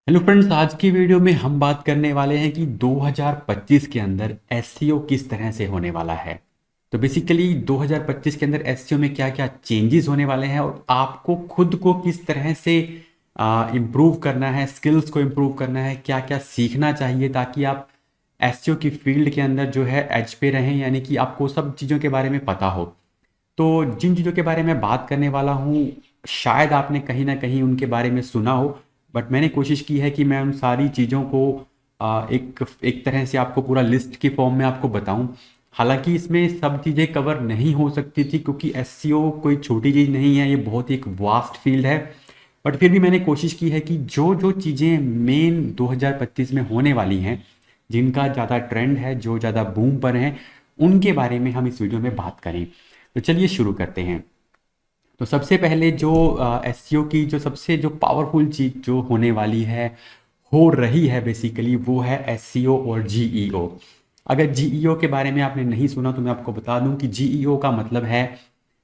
Hello friends, आज की video में हम बात करने वाले हैं कि 2025 के अंदर एसईओ किस तरह से होने वाला है। तो बेसिकली 2025 के अंदर एसईओ में क्या क्या चेंजेस होने वाले हैं और आपको खुद को किस तरह से इम्प्रूव करना है, स्किल्स को इम्प्रूव करना है, क्या क्या सीखना चाहिए ताकि आप एसईओ की फील्ड के अंदर जो है एज पे रहें, यानी कि आपको सब चीज़ों के बारे में पता हो। तो जिन चीज़ों के बारे में बात करने वाला हूँ, शायद आपने कहीं ना कहीं उनके बारे में सुना हो, बट मैंने कोशिश की है कि मैं उन सारी चीज़ों को एक एक तरह से आपको पूरा लिस्ट की फॉर्म में आपको बताऊं। हालांकि इसमें सब चीज़ें कवर नहीं हो सकती थी क्योंकि एसईओ कोई छोटी चीज़ नहीं है, ये बहुत ही एक वास्ट फील्ड है। बट फिर भी मैंने कोशिश की है कि जो जो चीज़ें मेन 2025 में होने वाली हैं, जिनका ज़्यादा ट्रेंड है, जो ज़्यादा बूम पर हैं, उनके बारे में हम इस वीडियो में बात करें। तो चलिए शुरू करते हैं। तो सबसे पहले जो एसईओ की जो सबसे जो पावरफुल चीज़ जो होने वाली है, हो रही है बेसिकली, वो है एसईओ और जीईओ। अगर जीईओ के बारे में आपने नहीं सुना तो मैं आपको बता दूं कि जीईओ का मतलब है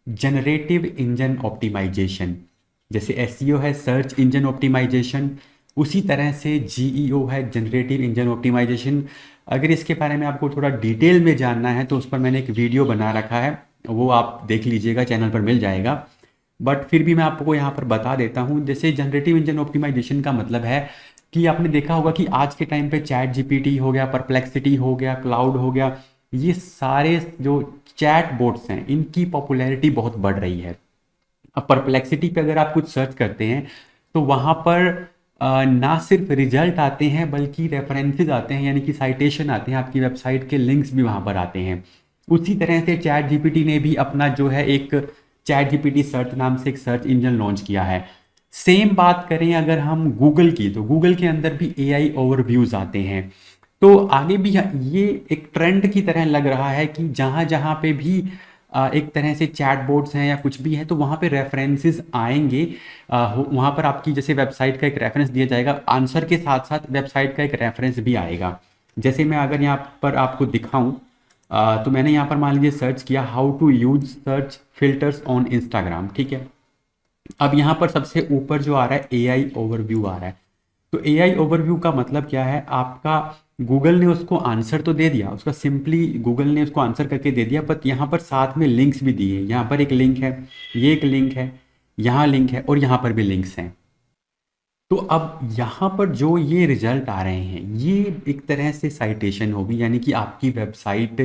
जनरेटिव इंजन ऑप्टिमाइजेशन। जैसे एसईओ है सर्च इंजन ऑप्टिमाइजेशन, उसी तरह से जीईओ है जनरेटिव इंजन ऑप्टिमाइजेशन। अगर इसके बारे में आपको थोड़ा डिटेल में जानना है तो उस पर मैंने एक वीडियो बना रखा है, वो आप देख लीजिएगा, चैनल पर मिल जाएगा। बट फिर भी मैं आपको यहाँ पर बता देता हूँ। जैसे जनरेटिव इंजन ऑप्टिमाइजेशन का मतलब है कि आपने देखा होगा कि आज के टाइम पे चैट जीपीटी हो गया, परप्लेक्सिटी हो गया, क्लाउड हो गया, ये सारे जो चैट बोट्स हैं इनकी पॉपुलैरिटी बहुत बढ़ रही है। अब परप्लेक्सिटी पे अगर आप कुछ सर्च करते हैं तो वहाँ पर ना सिर्फ रिजल्ट आते हैं बल्कि रेफरेंसेस आते हैं, यानी कि साइटेशन आते हैं, आपकी वेबसाइट के लिंक्स भी वहाँ पर आते हैं। उसी तरह से चैट जीपीटी ने भी अपना जो है एक चैट जीपीटी सर्च नाम से एक सर्च इंजन लॉन्च किया है। सेम बात करें अगर हम गूगल की, तो गूगल के अंदर भी एआई ओवरव्यूज आते हैं। तो आगे भी ये एक ट्रेंड की तरह लग रहा है कि जहाँ जहाँ पे भी एक तरह से चैट बोर्ड्स हैं या कुछ भी है तो वहाँ पे रेफरेंसेस आएंगे। वहाँ पर आपकी जैसे वेबसाइट का एक रेफरेंस दिया जाएगा, आंसर के साथ साथ वेबसाइट का एक रेफरेंस भी आएगा। जैसे मैं अगर यहाँ पर आपको दिखाऊं, तो मैंने यहाँ पर मान लीजिए सर्च किया how to use search filters on Instagram, ठीक है। अब यहाँ पर सबसे ऊपर जो आ रहा है एआई ओवरव्यू आ रहा है। तो एआई ओवरव्यू का मतलब क्या है, आपका गूगल ने उसको आंसर तो दे दिया, उसका सिंपली गूगल ने उसको आंसर करके दे दिया, बट यहाँ पर साथ में लिंक्स भी दिए। यहाँ पर एक लिंक है, ये एक लिंक है, यहाँ लिंक है और यहाँ पर भी लिंक्स हैं। तो अब यहाँ पर जो ये रिजल्ट आ रहे हैं ये एक तरह से साइटेशन होगी, यानी कि आपकी वेबसाइट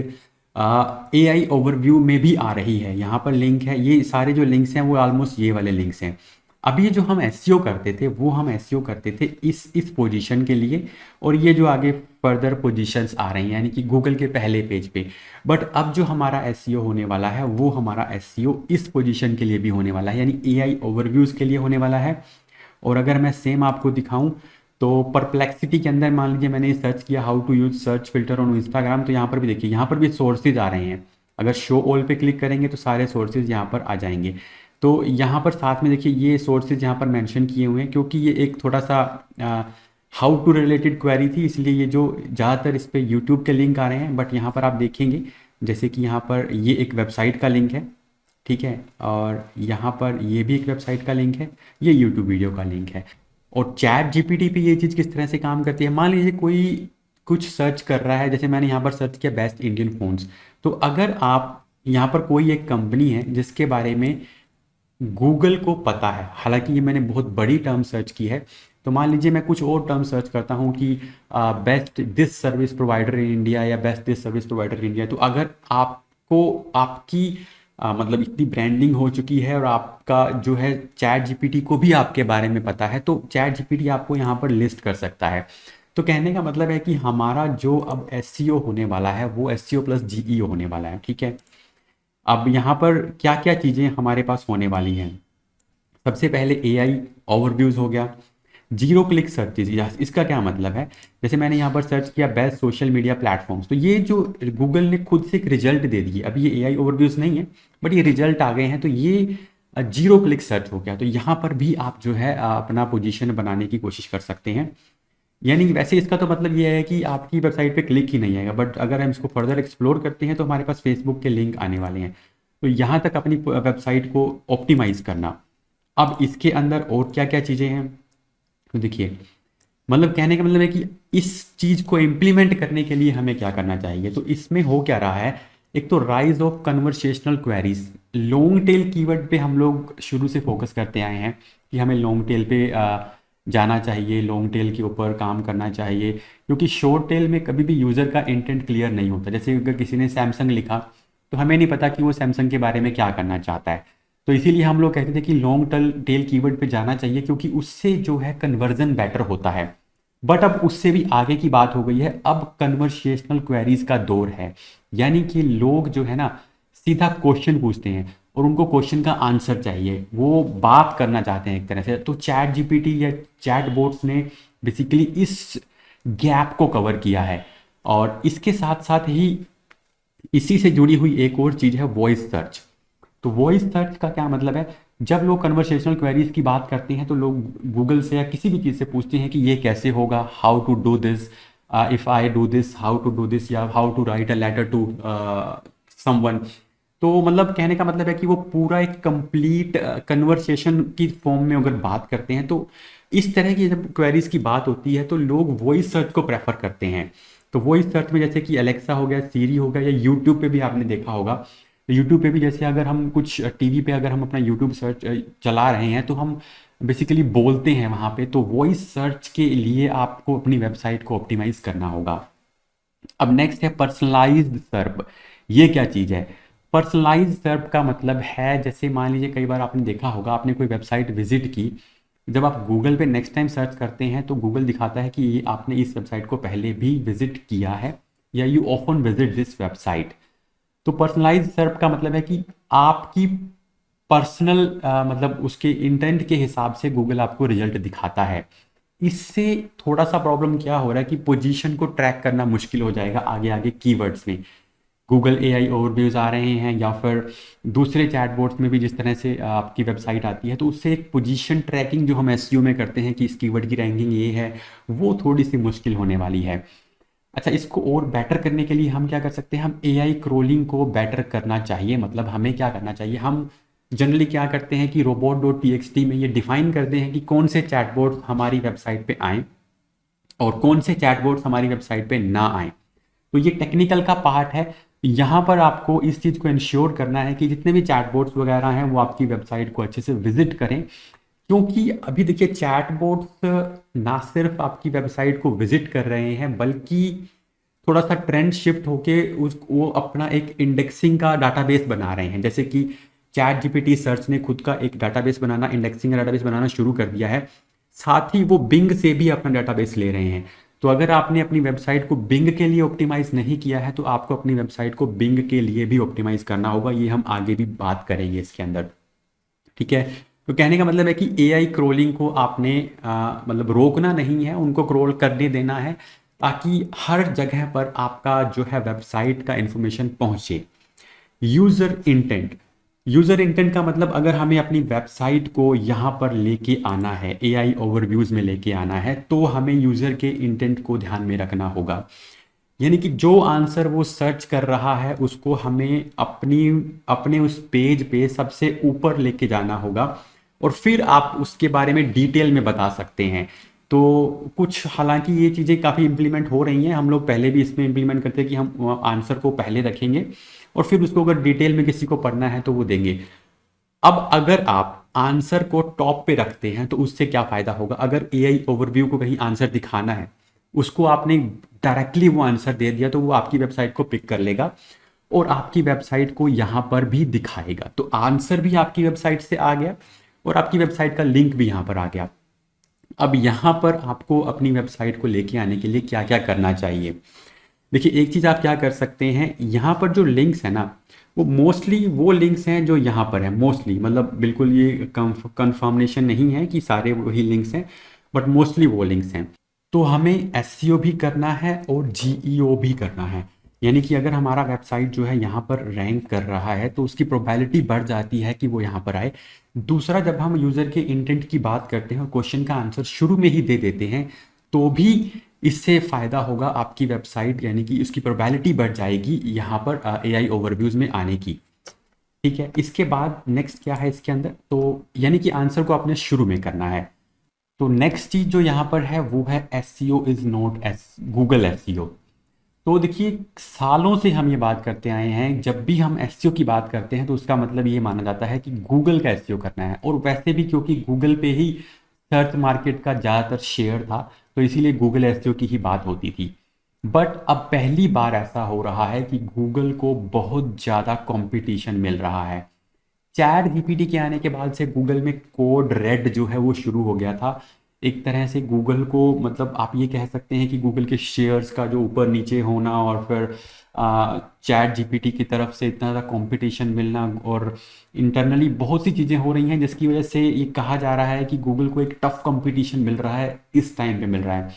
एआई ओवरव्यू में भी आ रही है। यहाँ पर लिंक है, ये सारे जो लिंक्स हैं वो ऑलमोस्ट ये वाले लिंक्स हैं। अब ये जो हम एसईओ करते थे वो हम एसईओ करते थे इस पोजीशन के लिए, और ये जो आगे फर्दर पोजीशंस आ रही हैं यानी कि गूगल के पहले पेज पे। बट अब जो हमारा एसईओ होने वाला है वो हमारा एसईओ इस पोजीशन के लिए भी होने वाला है, यानी एआई ओवरव्यूज के लिए होने वाला है। और अगर मैं सेम आपको दिखाऊं तो परप्लेक्सिटी के अंदर मान लीजिए मैंने सर्च किया how to use search filter on Instagram, तो यहाँ पर भी देखिए, यहाँ पर भी सोर्सेज आ रहे हैं। अगर शो ऑल पे क्लिक करेंगे तो सारे सोर्सेज यहाँ पर आ जाएंगे। तो यहाँ पर साथ में देखिए ये सोर्सेज यहाँ पर मेंशन किए हुए हैं, क्योंकि ये एक थोड़ा सा हाउ टू रिलेटेड क्वेरी थी, इसलिए ये जो ज़्यादातर इस पर यूट्यूब के लिंक आ रहे हैं। बट यहाँ पर आप देखेंगे जैसे कि यहाँ पर ये एक वेबसाइट का लिंक है, ठीक है, और यहाँ पर ये भी एक वेबसाइट का लिंक है, ये यूट्यूब वीडियो का लिंक है। और चैट जीपीटी पे ये चीज़ किस तरह से काम करती है, मान लीजिए कोई कुछ सर्च कर रहा है, जैसे मैंने यहाँ पर सर्च किया बेस्ट इंडियन फोन्स। तो अगर आप यहाँ पर कोई एक कंपनी है जिसके बारे में गूगल को पता है, हालांकि ये मैंने बहुत बड़ी टर्म सर्च की है, तो मान लीजिए मैं कुछ और टर्म सर्च करता हूँ कि best this service provider in India या best this service provider in India. तो अगर आपको आपकी मतलब इतनी ब्रांडिंग हो चुकी है और आपका जो है चैट जीपीटी को भी आपके बारे में पता है, तो चैट जीपीटी आपको यहाँ पर लिस्ट कर सकता है। तो कहने का मतलब है कि हमारा जो अब एसईओ होने वाला है वो एसईओ प्लस जीईओ होने वाला है, ठीक है। अब यहाँ पर क्या क्या चीज़ें हमारे पास होने वाली हैं, सबसे पहले एआई ओवरव्यूज हो गया। जीरो क्लिक सर्चेज, इसका क्या मतलब है, जैसे मैंने यहाँ पर सर्च किया बेस्ट सोशल मीडिया प्लेटफॉर्म्स, तो ये जो गूगल ने खुद से एक रिजल्ट दे दिए, अभी ये एआई ओवरव्यूज नहीं है बट ये रिजल्ट आ गए हैं, तो ये जीरो क्लिक सर्च हो गया। तो यहाँ पर भी आप जो है अपना पोजीशन बनाने की कोशिश कर सकते हैं। यानी कि वैसे इसका तो मतलब ये है कि आपकी वेबसाइट पे क्लिक ही नहीं आएगा, बट अगर हम इसको फर्दर एक्सप्लोर करते हैं तो हमारे पास फेसबुक के लिंक आने वाले हैं। तो यहाँ तक अपनी वेबसाइट को ऑप्टिमाइज करना। अब इसके अंदर और क्या क्या चीज़ें हैं, तो देखिए मतलब कहने का मतलब है कि इस चीज़ को इम्प्लीमेंट करने के लिए हमें क्या करना चाहिए। तो इसमें हो क्या रहा है, एक तो rise of conversational queries, long tail keyword पे हम लोग शुरू से फोकस करते आए हैं कि हमें लॉन्ग टेल पे जाना चाहिए, लॉन्ग टेल के ऊपर काम करना चाहिए, क्योंकि शॉर्ट टेल में कभी भी यूज़र का इंटेंट क्लियर नहीं होता। जैसे अगर किसी ने सैमसंग लिखा तो हमें नहीं पता कि वो सैमसंग के बारे में क्या करना चाहता है। तो इसीलिए हम लोग कहते थे कि लॉन्ग टेल कीवर्ड पे जाना चाहिए, क्योंकि उससे जो है कन्वर्जन बेटर होता है। बट अब उससे भी आगे की बात हो गई है, अब कन्वर्सेशनल क्वेरीज का दौर है। यानी कि लोग जो है ना सीधा क्वेश्चन पूछते हैं और उनको क्वेश्चन का आंसर चाहिए, वो बात करना चाहते हैं एक तरह से। तो चैट जीपीटी या चैट बोट्स ने बेसिकली इस गैप को कवर किया है। और इसके साथ साथ ही इसी से जुड़ी हुई एक और चीज़ है वॉइस सर्च। तो वॉइस सर्च का क्या मतलब है, जब लोग कन्वर्सेशनल क्वेरीज की बात करते हैं तो लोग गूगल से या किसी भी चीज़ से पूछते हैं कि ये कैसे होगा, how to do this, if I do this how to do this, या how to write a letter to someone. तो मतलब कहने का मतलब है कि वो पूरा एक कंप्लीट कन्वर्सेशन की फॉर्म में अगर बात करते हैं, तो इस तरह की जब क्वेरीज की बात होती है तो लोग वॉइस सर्च को प्रेफर करते हैं। तो वॉइस सर्च में जैसे कि अलेक्सा हो गया, सीरी हो गया, या यूट्यूब पे भी आपने देखा होगा। तो यूट्यूब पे भी जैसे अगर हम कुछ टीवी पे अगर हम अपना यूट्यूब सर्च चला रहे हैं तो हम बेसिकली बोलते हैं वहाँ पे, तो वॉइस सर्च के लिए आपको अपनी वेबसाइट को ऑप्टिमाइज करना होगा। अब नेक्स्ट है पर्सनलाइज्ड सर्प। ये क्या चीज़ है? पर्सनलाइज्ड सर्प का मतलब है, जैसे मान लीजिए कई बार आपने देखा होगा, आपने कोई वेबसाइट विजिट की, जब आप गूगल पे नेक्स्ट टाइम सर्च करते हैं तो गूगल दिखाता है कि ये आपने इस वेबसाइट को पहले भी विजिट किया है, या you often visit this website. तो पर्सनलाइज्ड सर्प का मतलब है कि आपकी पर्सनल मतलब उसके इंटेंट के हिसाब से गूगल आपको रिजल्ट दिखाता है। इससे थोड़ा सा प्रॉब्लम क्या हो रहा है कि पोजीशन को ट्रैक करना मुश्किल हो जाएगा आगे आगे कीवर्ड्स में। गूगल एआई ओवरव्यूज आ रहे हैं, या फिर दूसरे चैटबॉट्स में भी जिस तरह से आपकी वेबसाइट आती है, तो उससे एक पोजीशन ट्रैकिंग जो हम एसईओ में करते हैं कि इस कीवर्ड की रैंकिंग ये है, वो थोड़ी सी मुश्किल होने वाली है। अच्छा, इसको और बेटर करने के लिए हम क्या कर सकते हैं, हम एआई क्रोलिंग को बेटर करना चाहिए। मतलब हमें क्या करना चाहिए, हम जनरली क्या करते हैं कि robot.txt में ये डिफाइन करते हैं कि कौन से चैटबॉट हमारी वेबसाइट पे आएँ और कौन से चैटबॉट्स हमारी वेबसाइट पे ना आएँ। तो ये टेक्निकल का पार्ट है। यहाँ पर आपको इस चीज़ को इंश्योर करना है कि जितने भी चैटबॉट्स वगैरह हैं वो आपकी वेबसाइट को अच्छे से विजिट करें, क्योंकि अभी देखिए चैटबॉट्स ना सिर्फ आपकी वेबसाइट को विजिट कर रहे हैं, बल्कि थोड़ा सा ट्रेंड शिफ्ट होके उस वो अपना एक इंडेक्सिंग का डाटाबेस बना रहे हैं। जैसे कि चैट जीपीटी सर्च ने खुद का एक डाटाबेस बनाना, इंडेक्सिंग का डाटाबेस बनाना शुरू कर दिया है। साथ ही वो बिंग से भी अपना डाटाबेस ले रहे हैं। तो अगर आपने अपनी वेबसाइट को बिंग के लिए ऑप्टिमाइज नहीं किया है तो आपको अपनी वेबसाइट को बिंग के लिए भी ऑप्टिमाइज करना होगा। ये हम आगे भी बात करेंगे इसके अंदर, ठीक है। तो कहने का मतलब है कि एआई क्रोलिंग को आपने मतलब रोकना नहीं है, उनको क्रोल करने देना है, ताकि हर जगह पर आपका जो है वेबसाइट का इंफॉर्मेशन पहुंचे। यूज़र इंटेंट, यूज़र इंटेंट का मतलब अगर हमें अपनी वेबसाइट को यहाँ पर लेके आना है, एआई ओवरव्यूज़ में लेके आना है, तो हमें यूज़र के इंटेंट को ध्यान में रखना होगा। यानी कि जो आंसर वो सर्च कर रहा है उसको हमें अपने उस पेज पे सबसे ऊपर लेके जाना होगा, और फिर आप उसके बारे में डिटेल में बता सकते हैं। तो कुछ हालांकि ये चीज़ें काफ़ी इंप्लीमेंट हो रही हैं, हम लोग पहले भी इसमें इंप्लीमेंट करते हैं कि हम आंसर को पहले रखेंगे और फिर उसको अगर डिटेल में किसी को पढ़ना है तो वो देंगे। अब अगर आप आंसर को टॉप पे रखते हैं तो उससे क्या फ़ायदा होगा, अगर एआई ओवरव्यू को कहीं आंसर दिखाना है, उसको आपने डायरेक्टली वो आंसर दे दिया तो वो आपकी वेबसाइट को पिक कर लेगा और आपकी वेबसाइट को यहाँ पर भी दिखाएगा। तो आंसर भी आपकी वेबसाइट से आ गया और आपकी वेबसाइट का लिंक भी यहाँ पर आ गया। अब यहाँ पर आपको अपनी वेबसाइट को लेके आने के लिए क्या क्या करना चाहिए। देखिए, एक चीज़ आप क्या कर सकते हैं, यहाँ पर जो लिंक्स है ना, वो मोस्टली वो लिंक्स हैं जो यहाँ पर है। मोस्टली मतलब बिल्कुल ये कंफर्मेशन नहीं है कि सारे वही लिंक्स हैं, बट मोस्टली वो लिंक्स हैं। तो हमें एसईओ भी करना है और जीईओ भी करना है। यानी कि अगर हमारा वेबसाइट जो है यहाँ पर रैंक कर रहा है तो उसकी प्रोबेबिलिटी बढ़ जाती है कि वो यहाँ पर आए। दूसरा, जब हम यूज़र के इंटेंट की बात करते हैं और क्वेश्चन का आंसर शुरू में ही दे देते हैं तो भी इससे फ़ायदा होगा आपकी वेबसाइट, यानी कि उसकी प्रोबेबिलिटी बढ़ जाएगी यहाँ पर एआई ओवरव्यूज़ में आने की। ठीक है, इसके बाद नेक्स्ट क्या है इसके अंदर, तो यानी कि आंसर को आपने शुरू में करना है। तो नेक्स्ट चीज़ जो यहाँ पर है वो है S C O is not S Google S C O. तो देखिए सालों से हम ये बात करते आए हैं, जब भी हम एसईओ की बात करते हैं तो उसका मतलब ये माना जाता है कि गूगल का एसईओ करना है, और वैसे भी क्योंकि गूगल पे ही सर्च मार्केट का ज़्यादातर शेयर था तो इसीलिए गूगल एसईओ की ही बात होती थी। बट अब पहली बार ऐसा हो रहा है कि गूगल को बहुत ज़्यादा कंपटीशन मिल रहा है। चैट जीपीटी के आने के बाद से गूगल में कोड रेड जो है वो शुरू हो गया था। एक तरह से गूगल को मतलब आप ये कह सकते हैं कि गूगल के शेयर्स का जो ऊपर नीचे होना, और फिर चैट जीपीटी की तरफ से इतना ज़्यादा कंपटीशन मिलना, और इंटरनली बहुत सी चीज़ें हो रही हैं जिसकी वजह से ये कहा जा रहा है कि गूगल को एक टफ कंपटीशन मिल रहा है, इस टाइम पे मिल रहा है।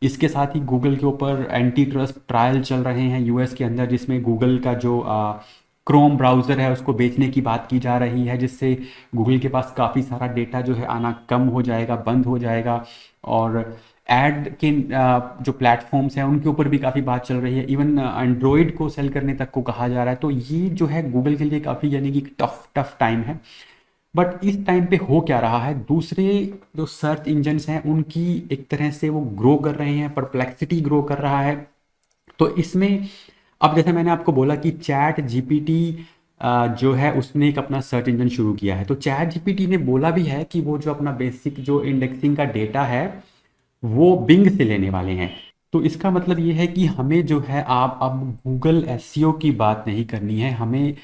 इसके साथ ही गूगल के ऊपर एंटी ट्रस्ट ट्रायल चल रहे हैं यूएस के अंदर, जिसमें गूगल का जो क्रोम ब्राउज़र है उसको बेचने की बात की जा रही है, जिससे गूगल के पास काफ़ी सारा डेटा जो है आना कम हो जाएगा, बंद हो जाएगा। और ऐड के जो प्लेटफॉर्म्स हैं उनके ऊपर भी काफ़ी बात चल रही है, इवन एंड्रॉयड को सेल करने तक को कहा जा रहा है। तो ये जो है गूगल के लिए काफ़ी यानी कि टफ टाइम है। बट इस टाइम पे हो क्या रहा है, दूसरे जो सर्च इंजन्स हैं उनकी एक तरह से वो ग्रो कर रहे हैं, परप्लेक्सिटी ग्रो कर रहा है। तो इसमें अब जैसे मैंने आपको बोला कि चैट जीपीटी जो है उसने एक अपना सर्च इंजन शुरू किया है, तो चैट जीपीटी ने बोला भी है कि वो जो अपना बेसिक जो इंडेक्सिंग का डेटा है वो बिंग से लेने वाले हैं। तो इसका मतलब ये है कि हमें जो है आप अब गूगल एसईओ की बात नहीं करनी है, हमें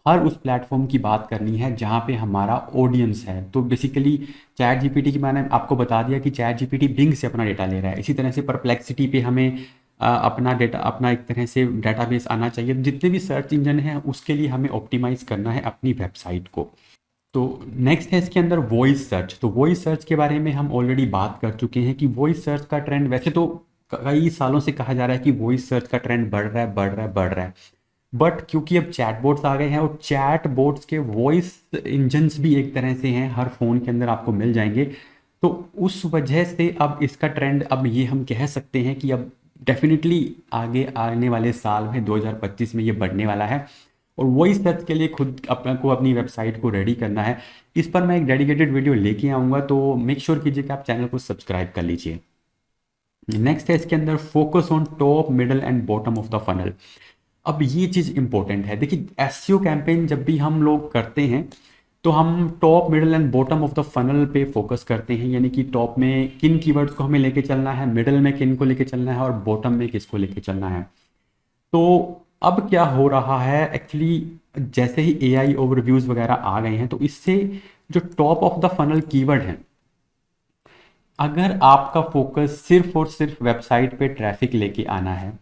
हर उस प्लेटफॉर्म की बात करनी है जहाँ पे हमारा ऑडियंस है। तो बेसिकली चैट जीपीटी की मैंने आपको बता दिया कि चैट जीपीटी बिंग से अपना डेटा ले रहा है, इसी तरह से परप्लेक्सिटी पे हमें अपना डेटा, अपना एक तरह से डेटाबेस आना चाहिए। जितने भी सर्च इंजन हैं उसके लिए हमें ऑप्टिमाइज़ करना है अपनी वेबसाइट को। तो नेक्स्ट है इसके अंदर वॉइस सर्च। तो वॉइस सर्च के बारे में हम ऑलरेडी बात कर चुके हैं कि वॉइस सर्च का ट्रेंड, वैसे तो कई सालों से कहा जा रहा है कि वॉइस सर्च का ट्रेंड बढ़ रहा है, बढ़ रहा है, बढ़ रहा है। बट क्योंकि अब चैटबॉट्स आ गए हैं, और चैटबॉट्स के वॉइस इंजन्स भी एक तरह से हैं, हर फ़ोन के अंदर आपको मिल जाएंगे। तो उस वजह से अब इसका ट्रेंड, अब ये हम कह सकते हैं कि अब डेफिनेटली आगे आने वाले साल में 2025 में ये बढ़ने वाला है। और वॉइस सर्च के लिए खुद अपने को अपनी वेबसाइट को रेडी करना है। इस पर मैं एक डेडिकेटेड वीडियो लेके आऊँगा, तो मेक श्योर कीजिए कि आप चैनल को सब्सक्राइब कर लीजिए। नेक्स्ट है इसके अंदर focus on top, middle and bottom of the funnel. अब ये चीज़ इंपॉर्टेंट है। देखिए एसईओ कैंपेन जब भी हम लोग करते हैं तो हम top, middle and bottom of the funnel पे फोकस करते हैं, यानी कि टॉप में किन कीवर्ड्स को हमें लेके चलना है, मिडल में किन को लेके चलना है, और बॉटम में किसको लेके चलना है। तो अब क्या हो रहा है एक्चुअली, जैसे ही एआई ओवरव्यूज़ वगैरह आ गए हैं तो इससे जो top of the funnel keyword हैं, अगर आपका फोकस सिर्फ और सिर्फ वेबसाइट पे ट्रैफिक लेके आना है,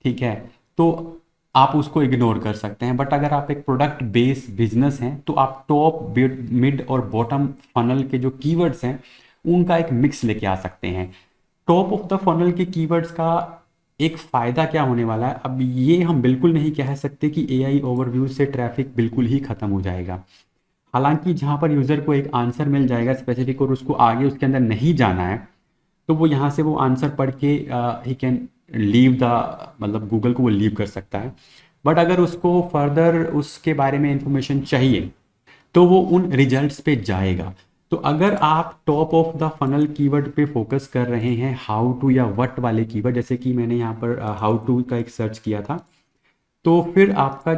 ठीक है, तो आप उसको इग्नोर कर सकते हैं। बट अगर आप एक प्रोडक्ट बेस बिजनेस हैं तो आप टॉप, मिड और बॉटम फनल के जो कीवर्ड्स हैं उनका एक मिक्स लेके आ सकते हैं। टॉप ऑफ द फनल के कीवर्ड्स का एक फ़ायदा क्या होने वाला है, अब ये हम बिल्कुल नहीं कह सकते कि एआई ओवरव्यू से ट्रैफिक बिल्कुल ही ख़त्म हो जाएगा। हालांकि जहाँ पर यूज़र को एक आंसर मिल जाएगा स्पेसिफिक और उसको आगे उसके अंदर नहीं जाना है, तो वो यहाँ से वो आंसर पढ़ के ही कैन लीव द, मतलब गूगल को वो लीव कर सकता है। बट अगर उसको फर्दर उसके बारे में इंफॉर्मेशन चाहिए तो वो उन रिजल्ट्स पे जाएगा। तो अगर आप top of the funnel keyword पे फोकस कर रहे हैं, हाउ टू या व्हाट वाले कीवर्ड, जैसे कि मैंने यहाँ पर हाउ टू का एक सर्च किया था, तो फिर आपका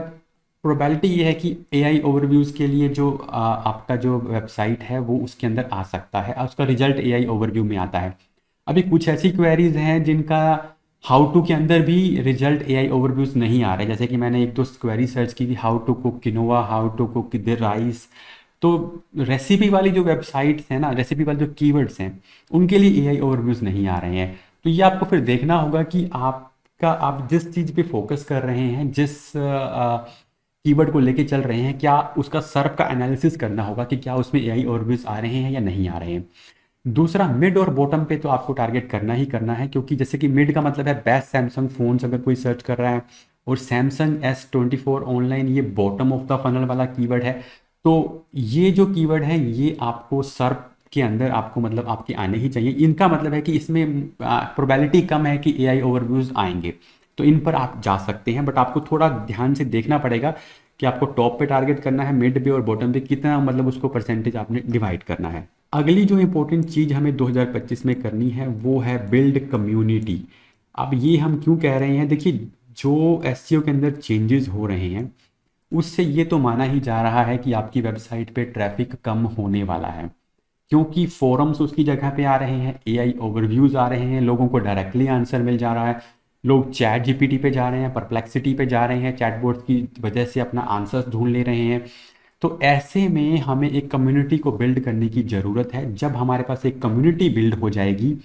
प्रोबेबिलिटी ये है कि एआई ओवरव्यूज़ के लिए जो आपका जो वेबसाइट है वो उसके अंदर आ सकता है, उसका रिजल्ट एआई ओवरव्यू में आता है। अभी कुछ ऐसी क्वेरीज हैं जिनका हाउ टू के अंदर भी रिजल्ट एआई ओवरव्यूज़ नहीं आ रहे, जैसे कि मैंने एक दो क्वेरी सर्च की थी, how to cook quinoa, how to cook the rice. तो रेसिपी वाली जो वेबसाइट्स हैं ना, रेसिपी वाले जो कीवर्ड्स हैं उनके लिए एआई ओवरव्यूज़ नहीं आ रहे हैं। तो ये आपको फिर देखना होगा कि आप जिस चीज़ पे फोकस कर रहे हैं, जिस कीवर्ड को लेके चल रहे हैं, क्या उसका सर्फ का एनालिसिस करना होगा कि क्या उसमें एआई ओवरव्यूज़ आ रहे हैं या नहीं आ रहे हैं। दूसरा, मिड और बॉटम पे तो आपको टारगेट करना ही करना है, क्योंकि जैसे कि मिड का मतलब है बेस्ट सैमसंग फ़ोन्स अगर कोई सर्च कर रहा है, और सैमसंग S24 ऑनलाइन ये बॉटम ऑफ द फनल वाला कीवर्ड है। तो ये जो कीवर्ड है ये आपको सर्च के अंदर आपको मतलब आपके आने ही चाहिए। इनका मतलब है कि इसमें प्रोबेबिलिटी कम है कि एआई ओवरव्यूज़ आएंगे, तो इन पर आप जा सकते हैं। बट आपको थोड़ा ध्यान से देखना पड़ेगा कि आपको टॉप पे टारगेट करना है, मिड पे और बॉटम पे कितना, मतलब उसको परसेंटेज आपने डिवाइड करना है। अगली जो इम्पोर्टेंट चीज़ हमें 2025 में करनी है वो है बिल्ड कम्युनिटी। अब ये हम क्यों कह रहे हैं, देखिए जो एसईओ के अंदर चेंजेस हो रहे हैं उससे ये तो माना ही जा रहा है कि आपकी वेबसाइट पे ट्रैफिक कम होने वाला है, क्योंकि फोरम्स उसकी जगह पे आ रहे हैं, एआई ओवरव्यूज आ रहे हैं, लोगों को डायरेक्टली आंसर मिल जा रहा है, लोग चैट जीपीटी पे जा रहे हैं, परप्लेक्सिटी पे जा रहे हैं, चैटबॉट की वजह से अपना आंसर्स ढूंढ ले रहे हैं। तो ऐसे में हमें एक कम्युनिटी को बिल्ड करने की ज़रूरत है। जब हमारे पास एक कम्युनिटी बिल्ड हो जाएगी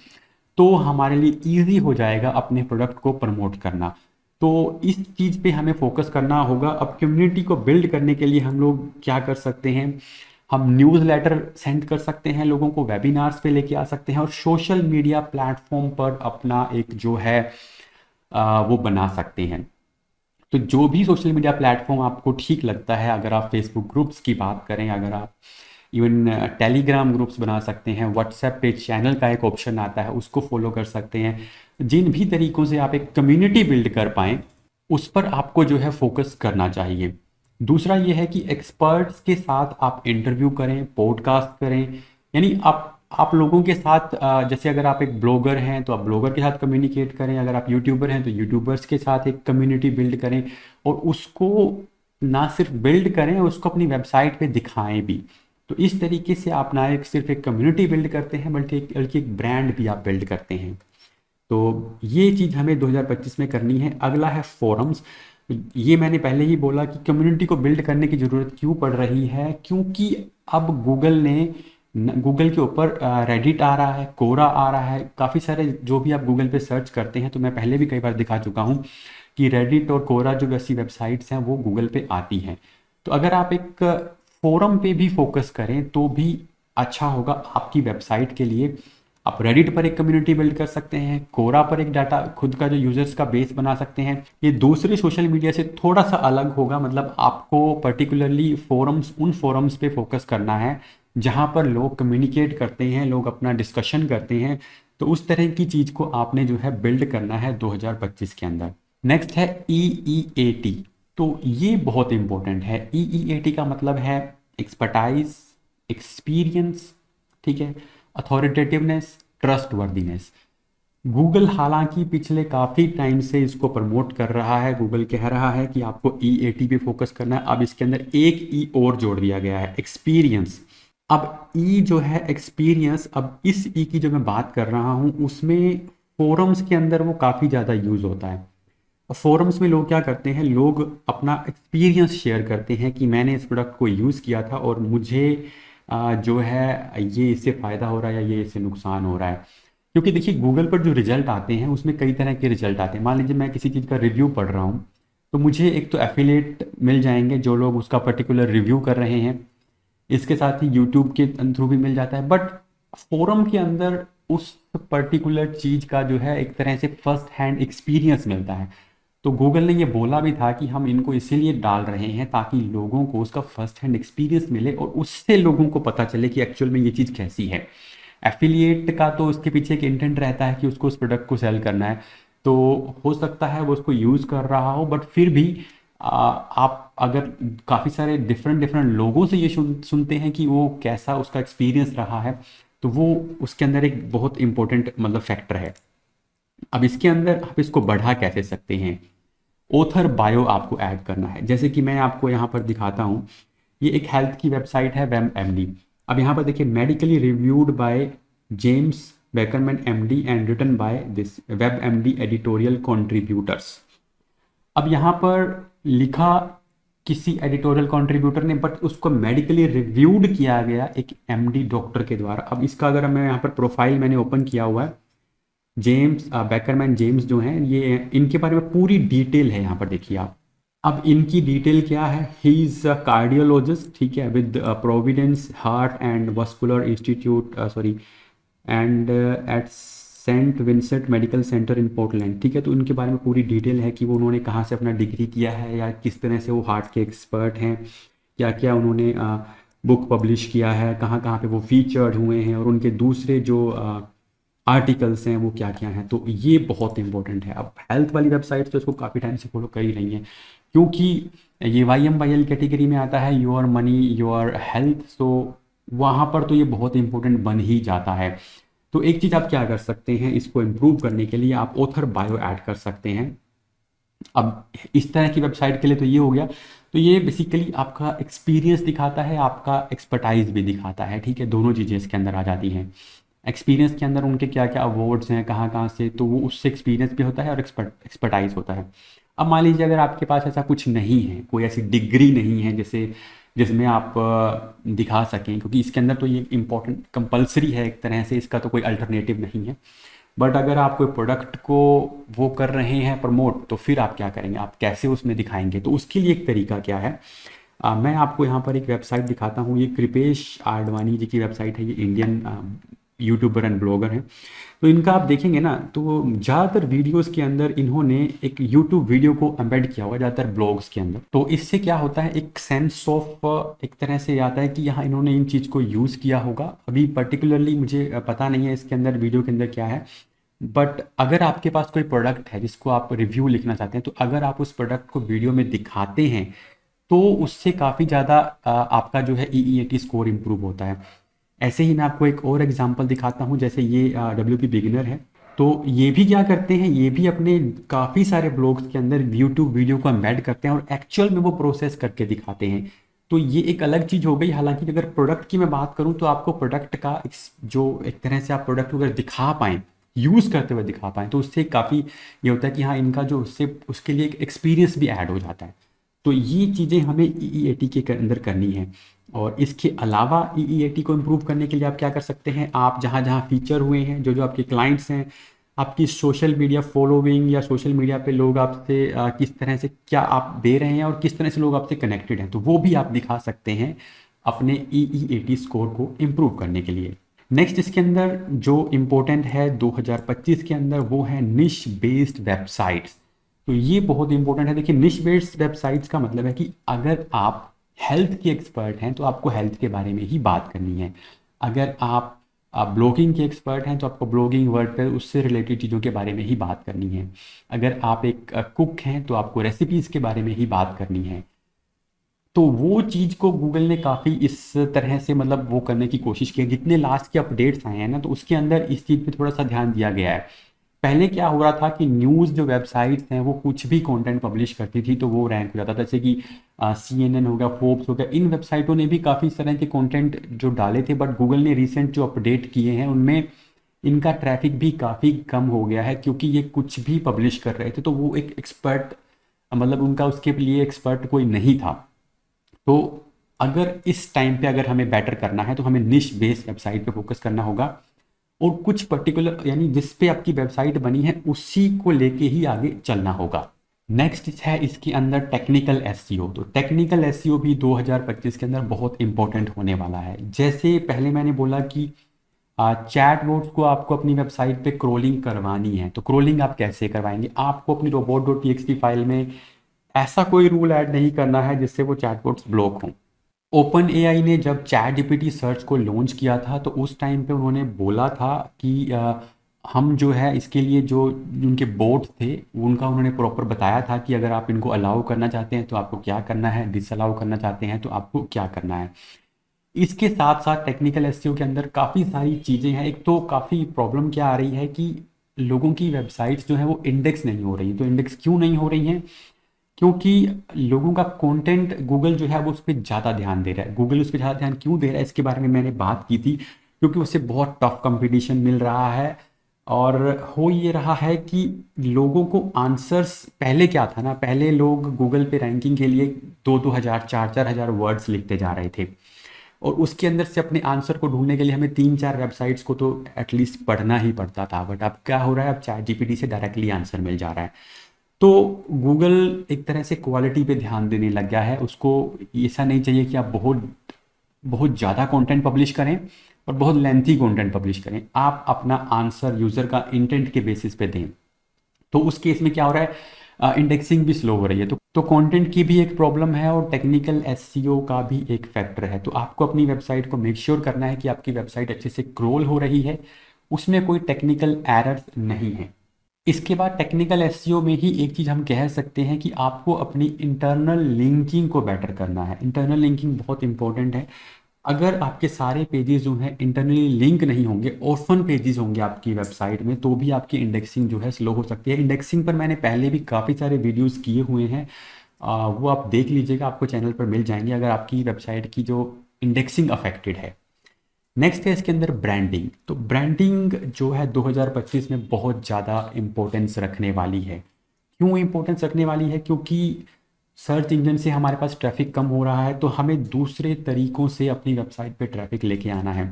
तो हमारे लिए ईजी हो जाएगा अपने प्रोडक्ट को प्रमोट करना। तो इस चीज़ पे हमें फोकस करना होगा। अब कम्युनिटी को बिल्ड करने के लिए हम लोग क्या कर सकते हैं, हम न्यूज़लेटर सेंड कर सकते हैं लोगों को, वेबिनार्स पे लेके आ सकते हैं और सोशल मीडिया प्लेटफॉर्म पर अपना एक जो है वो बना सकते हैं। तो जो भी सोशल मीडिया प्लेटफॉर्म आपको ठीक लगता है, अगर आप फेसबुक ग्रुप्स की बात करें, अगर आप इवन टेलीग्राम ग्रुप्स बना सकते हैं, व्हाट्सएप पे चैनल का एक ऑप्शन आता है उसको फॉलो कर सकते हैं। जिन भी तरीकों से आप एक कम्युनिटी बिल्ड कर पाएँ उस पर आपको जो है फोकस करना चाहिए। दूसरा ये है कि एक्सपर्ट्स के साथ आप इंटरव्यू करें, पॉडकास्ट करें, यानी आप लोगों के साथ जैसे अगर आप एक ब्लॉगर हैं तो आप ब्लॉगर के साथ कम्युनिकेट करें, अगर आप यूट्यूबर हैं तो यूट्यूबर्स के साथ एक कम्युनिटी बिल्ड करें और उसको ना सिर्फ बिल्ड करें, उसको अपनी वेबसाइट पे दिखाएं भी। तो इस तरीके से आप ना एक सिर्फ एक कम्युनिटी बिल्ड करते हैं बल्कि एक ब्रांड भी आप बिल्ड करते हैं। तो ये चीज़ हमें 2025 में करनी है। अगला है फोरम्स। ये मैंने पहले ही बोला कि कम्युनिटी को बिल्ड करने की ज़रूरत क्यों पड़ रही है, क्योंकि अब गूगल के ऊपर रेडिट आ रहा है, कोरा आ रहा है, काफ़ी सारे जो भी आप गूगल पे सर्च करते हैं, तो मैं पहले भी कई बार दिखा चुका हूँ कि रेडिट और कोरा जो वैसी वेबसाइट्स हैं वो गूगल पे आती हैं। तो अगर आप एक फोरम पे भी फोकस करें तो भी अच्छा होगा आपकी वेबसाइट के लिए। आप रेडिट पर एक कम्युनिटी बिल्ड कर सकते हैं, कोरा पर एक डाटा खुद का जो यूजर्स का बेस बना सकते हैं। ये दूसरे सोशल मीडिया से थोड़ा सा अलग होगा, मतलब आपको पर्टिकुलरली उन फोरम्स पे फोकस करना है जहाँ पर लोग कम्युनिकेट करते हैं, लोग अपना डिस्कशन करते हैं। तो उस तरह की चीज़ को आपने जो है बिल्ड करना है 2025 के अंदर। नेक्स्ट है EEAT। तो ये बहुत इंपॉर्टेंट है। EEAT का मतलब है एक्सपर्टाइज, एक्सपीरियंस, ठीक है, अथॉरिटेटिवनेस, ट्रस्टवर्दीनेस। गूगल हालांकि पिछले काफ़ी टाइम से इसको प्रमोट कर रहा है, गूगल कह रहा है कि आपको EAT पे फोकस करना है। अब इसके अंदर एक ई और जोड़ दिया गया है, एक्सपीरियंस। अब ई जो है एक्सपीरियंस, अब इस ई की जो मैं बात कर रहा हूँ उसमें फोरम्स के अंदर वो काफ़ी ज़्यादा यूज़ होता है। फोरम्स में लोग क्या करते हैं, लोग अपना एक्सपीरियंस शेयर करते हैं कि मैंने इस प्रोडक्ट को यूज़ किया था और मुझे जो है ये इससे फ़ायदा हो रहा है या ये इससे नुकसान हो रहा है। क्योंकि देखिए गूगल पर जो रिजल्ट आते हैं उसमें कई तरह के रिजल्ट आते हैं। मान लीजिए मैं किसी चीज़ का रिव्यू पढ़ रहा हूँ तो मुझे एक तो एफिलिएट मिल जाएंगे जो लोग उसका पर्टिकुलर रिव्यू कर रहे हैं, इसके साथ ही यूट्यूब के थ्रू भी मिल जाता है। बट फोरम के अंदर उस पर्टिकुलर चीज़ का जो है एक तरह से फर्स्ट हैंड एक्सपीरियंस मिलता है। तो गूगल ने ये बोला भी था कि हम इनको इसीलिए डाल रहे हैं ताकि लोगों को उसका फर्स्ट हैंड एक्सपीरियंस मिले और उससे लोगों को पता चले कि एक्चुअल में ये चीज़ कैसी है। एफिलिएट का तो उसके पीछे एक इंटेंट रहता है कि उसको उस प्रोडक्ट को सेल करना है, तो हो सकता है वो उसको यूज़ कर रहा हो, बट फिर भी आप अगर काफ़ी सारे डिफरेंट डिफरेंट लोगों से ये सुनते हैं कि वो कैसा उसका एक्सपीरियंस रहा है, तो वो उसके अंदर एक बहुत इंपॉर्टेंट मतलब फैक्टर है। अब इसके अंदर आप इसको बढ़ा कैसे सकते हैं, ऑथर बायो आपको ऐड करना है। जैसे कि मैं आपको यहाँ पर दिखाता हूँ, ये एक हेल्थ की वेबसाइट है WebMD। अब यहाँ पर देखिए medically reviewed by James Beckerman MD and written by this WebMD editorial contributors. अब यहाँ पर लिखा किसी एडिटोरियल कंट्रीब्यूटर ने, बट उसको मेडिकली रिव्यूड किया गया एक MD डॉक्टर के द्वारा। अब इसका अगर मैं यहाँ पर प्रोफाइल मैंने ओपन किया हुआ है, जेम्स बेकरमैन जेम्स जो हैं, ये इनके बारे में पूरी डिटेल है यहाँ पर देखिए आप। अब इनकी डिटेल क्या है, ही इज़ अ कार्डियोलॉजिस्ट, ठीक है, with Providence Heart and Vascular Institute sorry and at Saint Vincent Medical Center in Portland, ठीक है। तो उनके बारे में पूरी डिटेल है कि वो उन्होंने कहाँ से अपना डिग्री किया है या किस तरह से वो हार्ट के एक्सपर्ट हैं, क्या क्या उन्होंने बुक पब्लिश किया है, कहाँ कहाँ पे वो फीचर्ड हुए हैं और उनके दूसरे जो आर्टिकल्स हैं वो क्या क्या हैं। तो ये बहुत इंपॉर्टेंट है। अब हेल्थ वाली वेबसाइट तो इसको काफ़ी टाइम से फॉलो कर ही रही हैं, क्योंकि ये YMYL कैटेगरी में आता है, योर मनी योर हेल्थ। सो वहाँ पर तो ये बहुत इंपॉर्टेंट बन ही जाता है। तो एक चीज़ आप क्या कर सकते हैं, इसको इम्प्रूव करने के लिए आप ऑथर बायो ऐड कर सकते हैं। अब इस तरह की वेबसाइट के लिए तो ये हो गया। तो ये बेसिकली आपका एक्सपीरियंस दिखाता है, आपका एक्सपर्टाइज भी दिखाता है, ठीक है, दोनों चीज़ें इसके अंदर आ जाती हैं। एक्सपीरियंस के अंदर उनके क्या क्या अवार्ड्स हैं, कहाँ कहाँ से, तो वो उससे एक्सपीरियंस भी होता है और एक्सपर्टाइज होता है। अब मान लीजिए अगर आपके पास ऐसा कुछ नहीं है, कोई ऐसी डिग्री नहीं है जैसे जिसमें आप दिखा सकें, क्योंकि इसके अंदर तो ये इम्पोर्टेंट कंपलसरी है एक तरह से, इसका तो कोई अल्टरनेटिव नहीं है। बट अगर आप कोई प्रोडक्ट को वो कर रहे हैं प्रमोट, तो फिर आप क्या करेंगे, आप कैसे उसमें दिखाएंगे, तो उसके लिए एक तरीका क्या है। मैं आपको यहाँ पर एक वेबसाइट दिखाता हूँ। ये कृपेश आडवाणी जी की वेबसाइट है, ये इंडियन यूट्यूबर एंड ब्लॉगर हैं। तो इनका आप देखेंगे ना, तो ज़्यादातर वीडियोस के अंदर इन्होंने एक यूट्यूब वीडियो को एम्बेड किया हुआ, ज़्यादातर ब्लॉग्स के अंदर। तो इससे क्या होता है, एक सेंस ऑफ एक तरह से आता है कि यहाँ इन्होंने इन चीज़ को यूज़ किया होगा। अभी पर्टिकुलरली मुझे पता नहीं है इसके अंदर वीडियो के अंदर क्या है, बट अगर आपके पास कोई प्रोडक्ट है जिसको आप रिव्यू लिखना चाहते हैं, तो अगर आप उस प्रोडक्ट को वीडियो में दिखाते हैं तो उससे काफ़ी ज़्यादा आपका जो है EEAT स्कोर इम्प्रूव होता है। ऐसे ही मैं आपको एक और एग्जांपल दिखाता हूँ, जैसे ये WP बिगिनर है। तो ये भी क्या करते हैं, ये भी अपने काफ़ी सारे ब्लॉग्स के अंदर यूट्यूब वीडियो को एम्बेड करते हैं और एक्चुअल में वो प्रोसेस करके दिखाते हैं। तो ये एक अलग चीज़ हो गई। हालांकि अगर प्रोडक्ट की मैं बात करूँ, तो आपको प्रोडक्ट का जो एक तरह से आप प्रोडक्ट को अगर दिखा पाएँ, यूज़ करते हुए दिखा पाएँ, तो उससे काफ़ी ये होता है कि हाँ, इनका जो उससे उसके लिए एक एक्सपीरियंस भी ऐड हो जाता है। तो ये चीज़ें हमें EEAT के अंदर करनी है। और इसके अलावा EEAT को इम्प्रूव करने के लिए आप क्या कर सकते हैं, आप जहाँ जहाँ फीचर हुए हैं, जो जो आपके क्लाइंट्स हैं, आपकी सोशल मीडिया फॉलोइंग या सोशल मीडिया पे लोग आपसे किस तरह से क्या आप दे रहे हैं और किस तरह से लोग आपसे कनेक्टेड हैं, तो वो भी आप दिखा सकते हैं अपने EEAT स्कोर को इम्प्रूव करने के लिए। नेक्स्ट इसके अंदर जो इम्पोर्टेंट है 2025 के अंदर, वो है निश बेस्ड वेबसाइट्स। तो ये बहुत इंपॉर्टेंट है। देखिए, निश बेस्ड वेबसाइट्स का मतलब है कि अगर आप हेल्थ के एक्सपर्ट हैं तो आपको हेल्थ के बारे में ही बात करनी है। अगर आप ब्लॉगिंग के एक्सपर्ट हैं तो आपको ब्लॉगिंग वर्ड पर उससे रिलेटेड चीज़ों के बारे में ही बात करनी है। अगर आप एक कुक हैं तो आपको रेसिपीज़ के बारे में ही बात करनी है। तो वो चीज़ को गूगल ने काफ़ी इस तरह से मतलब वो करने की कोशिश की है। जितने लास्ट के अपडेट्स आए हैं ना, तो उसके अंदर इस चीज़ पे थोड़ा सा ध्यान दिया गया है। पहले क्या हो रहा था कि न्यूज़ जो वेबसाइट्स हैं वो कुछ भी कंटेंट पब्लिश करती थी तो वो रैंक हो जाता था। जैसे कि CNN हो गया, फोर्ब्स हो गया, इन वेबसाइटों ने भी काफ़ी तरह के कंटेंट जो डाले थे, बट गूगल ने रिसेंट जो अपडेट किए हैं उनमें इनका ट्रैफिक भी काफ़ी कम हो गया है, क्योंकि ये कुछ भी पब्लिश कर रहे थे। तो वो एक एक्सपर्ट मतलब उनका उसके लिए एक्सपर्ट कोई नहीं था। तो अगर इस टाइम पे अगर हमें बेटर करना है तो हमें निश बेस्ड वेबसाइट पे फोकस करना होगा और कुछ पर्टिकुलर यानी जिस पे आपकी वेबसाइट बनी है उसी को लेके ही आगे चलना होगा। नेक्स्ट है इसके अंदर टेक्निकल एसईओ। तो टेक्निकल एसईओ भी 2025 के अंदर बहुत इंपॉर्टेंट होने वाला है। जैसे पहले मैंने बोला कि चैट बोट्स को आपको अपनी वेबसाइट पे क्रोलिंग करवानी है, तो क्रोलिंग आप कैसे करवाएंगे, आपको अपनी robot.txt फाइल में ऐसा कोई रूल ऐड नहीं करना है जिससे वो चैटबॉट्स ब्लॉक हों। ओपन एआई ने जब चैट जीपीटी सर्च को लॉन्च किया था तो उस टाइम पे उन्होंने बोला था कि हम जो है इसके लिए जो उनके बोट्स थे उनका उन्होंने प्रॉपर बताया था कि अगर आप इनको अलाउ करना चाहते हैं तो आपको क्या करना है, डिसअलाउ करना चाहते हैं तो आपको क्या करना है। इसके साथ साथ टेक्निकल एसईओ के अंदर काफ़ी सारी चीज़ें हैं। एक तो काफ़ी प्रॉब्लम क्या आ रही है कि लोगों की वेबसाइट्स जो है वो इंडेक्स नहीं हो रही। तो इंडेक्स क्यों नहीं हो रही हैं, क्योंकि लोगों का कंटेंट गूगल जो है वो उस पर ज़्यादा ध्यान दे रहा है। गूगल उस पर ज़्यादा ध्यान क्यों दे रहा है, इसके बारे में मैंने बात की थी, क्योंकि उससे बहुत टफ कंपटीशन मिल रहा है। और हो ये रहा है कि लोगों को आंसर्स, पहले क्या था ना, पहले लोग गूगल पे रैंकिंग के लिए 2-2 हज़ार 4-4 हज़ार वर्ड्स लिखते जा रहे थे और उसके अंदर से अपने आंसर को ढूंढने के लिए हमें 3-4 वेबसाइट्स को तो एटलीस्ट पढ़ना ही पड़ता था। बट अब क्या हो रहा है, अब चैट जीपीटी से डायरेक्टली आंसर मिल जा रहा है। तो गूगल एक तरह से क्वालिटी पे ध्यान देने लग गया है। उसको ऐसा नहीं चाहिए कि आप बहुत बहुत ज़्यादा कंटेंट पब्लिश करें और बहुत लेंथी कंटेंट पब्लिश करें। आप अपना आंसर यूज़र का इंटेंट के बेसिस पे दें। तो उस केस में क्या हो रहा है, इंडेक्सिंग भी स्लो हो रही है। तो कंटेंट की भी एक प्रॉब्लम है और टेक्निकल एसईओ का भी एक फैक्टर है। तो आपको अपनी वेबसाइट को मेक श्योर करना है कि आपकी वेबसाइट अच्छे से क्रोल हो रही है, उसमें कोई टेक्निकल एरर्स नहीं है। इसके बाद टेक्निकल एसईओ में ही एक चीज़ हम कह सकते हैं कि आपको अपनी इंटरनल लिंकिंग को बेटर करना है। इंटरनल लिंकिंग बहुत इंपॉर्टेंट है। अगर आपके सारे पेजेस जो हैं इंटरनली लिंक नहीं होंगे, ऑर्फन पेजेस होंगे आपकी वेबसाइट में, तो भी आपकी इंडेक्सिंग जो है स्लो हो सकती है। इंडेक्सिंग पर मैंने पहले भी काफ़ी सारे वीडियोस किए हुए हैं, वो आप देख लीजिएगा, आपको चैनल पर मिल जाएंगे अगर आपकी वेबसाइट की जो इंडेक्सिंग अफेक्टेड है। नेक्स्ट है इसके अंदर ब्रांडिंग। तो ब्रांडिंग जो है 2025 में बहुत ज़्यादा इम्पोर्टेंस रखने वाली है। क्यों इम्पोर्टेंस रखने वाली है? क्योंकि सर्च इंजन से हमारे पास ट्रैफिक कम हो रहा है, तो हमें दूसरे तरीकों से अपनी वेबसाइट पे ट्रैफिक लेके आना है।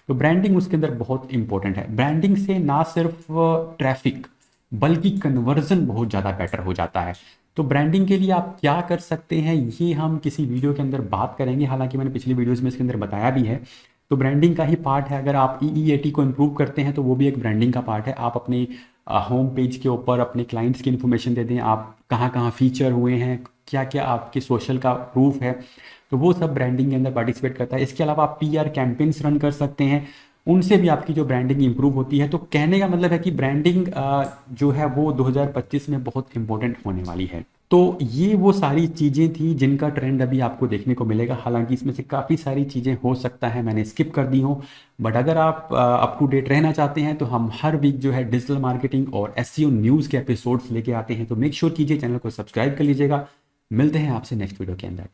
तो ब्रांडिंग उसके अंदर बहुत इंपॉर्टेंट है। ब्रांडिंग से ना सिर्फ ट्रैफिक बल्कि कन्वर्जन बहुत ज़्यादा बेटर हो जाता है। तो ब्रांडिंग के लिए आप क्या कर सकते हैं, ये हम किसी वीडियो के अंदर बात करेंगे, हालांकि मैंने पिछली वीडियोज़ में इसके अंदर बताया भी है। तो ब्रांडिंग का ही पार्ट है। अगर आप EEAT को इम्प्रूव करते हैं तो वो भी एक ब्रांडिंग का पार्ट है। आप अपने होम पेज के ऊपर अपने क्लाइंट्स की इन्फॉर्मेशन दे दें, आप कहाँ कहाँ फीचर हुए हैं, क्या क्या आपके सोशल का प्रूफ है, तो वो सब ब्रांडिंग के अंदर पार्टिसिपेट करता है। इसके अलावा आप PR कैंपेन्स रन कर सकते हैं, उनसे भी आपकी जो ब्रांडिंग इंप्रूव होती है। तो कहने का मतलब है कि ब्रांडिंग जो है वो 2025 में बहुत इंपॉर्टेंट होने वाली है। तो ये वो सारी चीज़ें थी जिनका ट्रेंड अभी आपको देखने को मिलेगा। हालांकि इसमें से काफ़ी सारी चीज़ें हो सकता है मैंने स्किप कर दी हूँ, बट अगर आप अप टू डेट रहना चाहते हैं तो हम हर वीक जो है डिजिटल मार्केटिंग और SEO न्यूज़ के एपिसोड्स लेके आते हैं। तो मेक श्योर कीजिए चैनल को सब्सक्राइब कर लीजिएगा। मिलते हैं आपसे नेक्स्ट वीडियो के अंदर।